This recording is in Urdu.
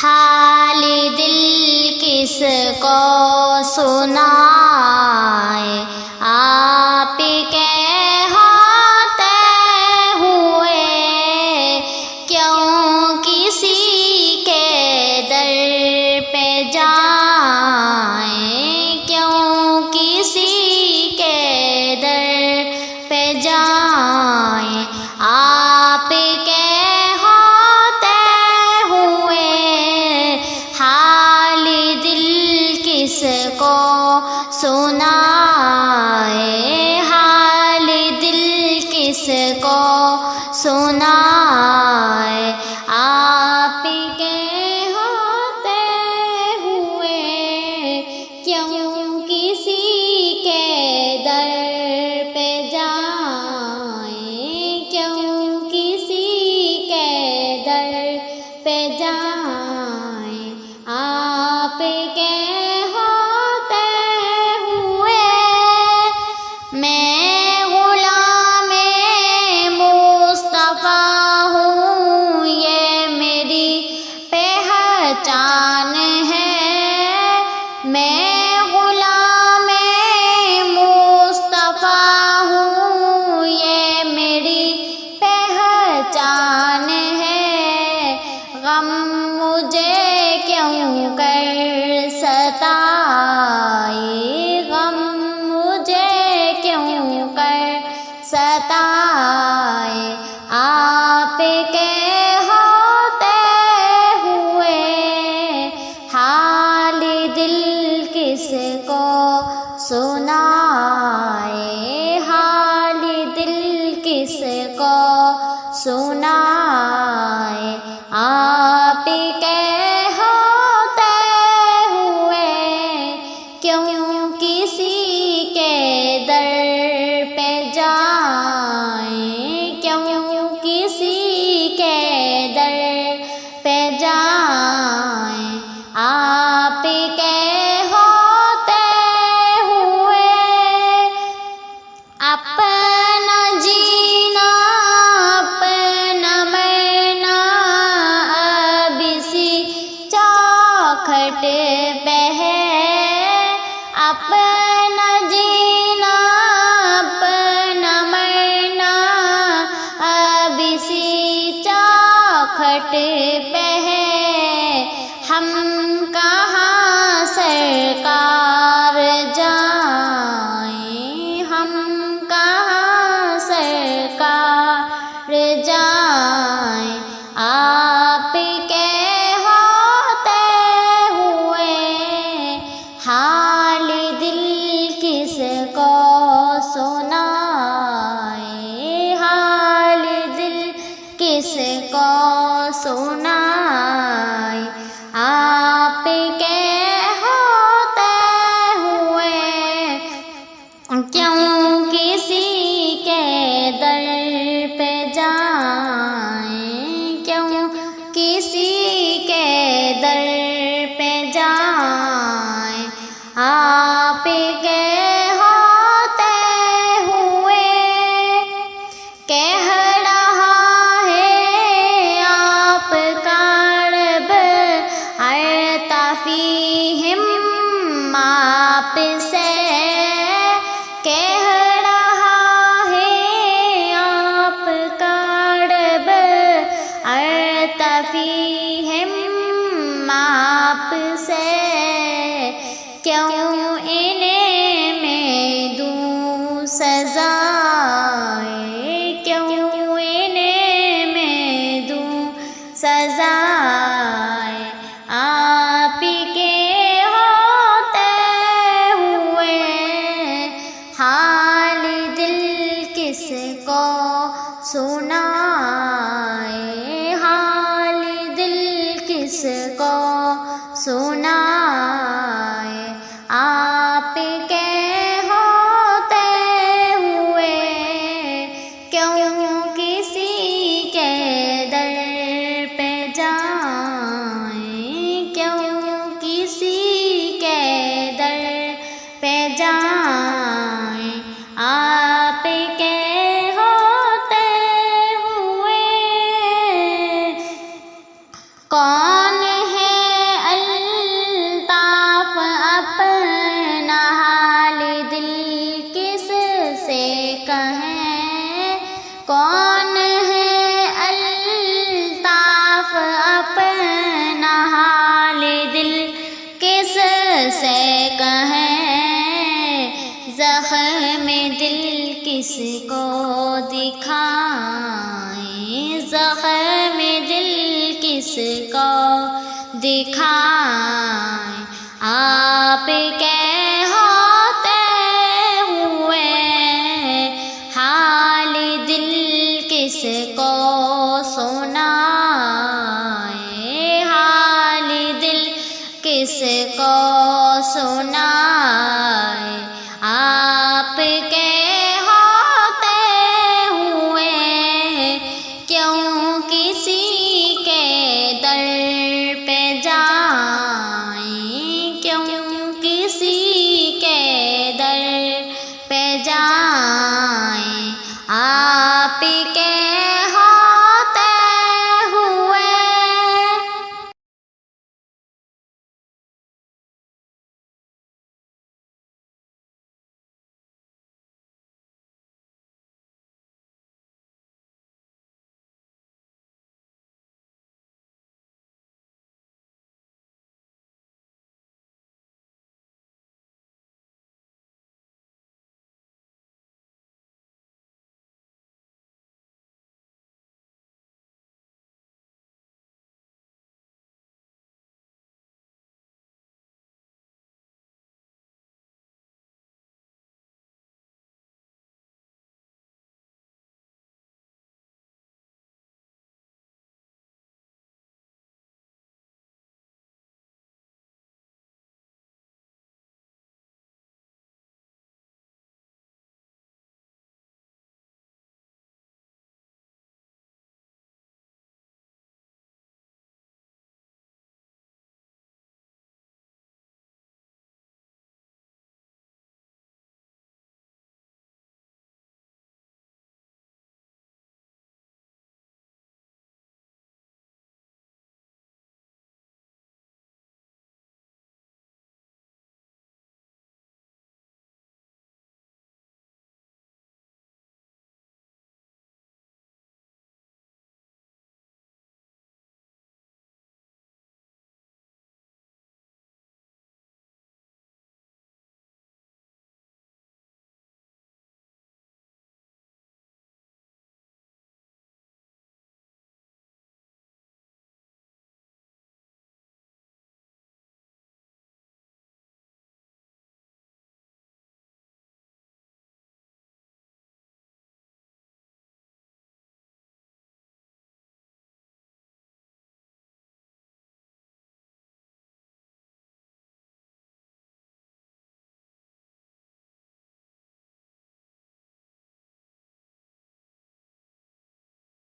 حال دل کس کو سنائے، آپ کے ہوتے ہوئے کیوں کسی کے در پہ جائیں، کیوں کسی کے در پہ جائیں، آپ کے ہوتے ہوئے حال دل کس کو سنائے، حال دل کس کو سنائے، آپ کے ہوتے ہوئے کیوں کسی کے در پہ جائیں، کیوں کسی کے در پہ جائیں، آپ کے ہوتے ہوئے میں غلام مصطفیٰ ہوں، یہ میری پہچان ہے، میں غلام مصطفیٰ ہوں، یہ میری پہچان ہے، غم مجھے کیوں کر ستائے، غم مجھے کیوں کر ستائے، آپ کے ہوتے ہوئے حال دل کس کو سنائے، حال دل کس کو سنائے، آپ کے ہوتے ہوئے کیوں کسی کے در پہ جائیں، کیوں کسی کے در پہ جائیں، آپ کے ہوتے ہوئے اپنا جینا اپنا مرنا اب اسی چوکھٹ پہ ہے، اپنا جینا اپنا مرنا اب اسی چوکھٹ پہ ہے، ہم کہاں سرکار جائیں، ہم کہاں سرکار جائیں، آپ کے ہوتے ہوئے حال دل کس کو سنائے، حال دل کس کو سنائے، آپ کے ہوتے ہوئے کیوں کسی کے در پہ جائیں، کیوں کسی کے در پہ جائیں، آپ کے ہوتے ہوئے کہہ رہا ہے آپ کا رب ارتفیہم، آپ سے کہہ رہا ہے آپ کا رب ارتفیہم، آپ سے کیوں انہیں میں دوں سزائے، کیوں انہیں میں دوں سزائے، آپ کے ہوتے ہوئے حال دل کس کو سنائے، حال دل کس کو سنائے، آپ کے ہوتے ہوئے کیوں کسی کے در پہ جائیں، کیوں کسی کے در پہ جائیں، آپ کے ہوتے ہوئے کون ہے کو دکھائیں، زخم دل کس کو دکھائیں، آپ کے ہوتے ہوئے حال دل کس کو سنائیں، حال دل کس کو سنائیں۔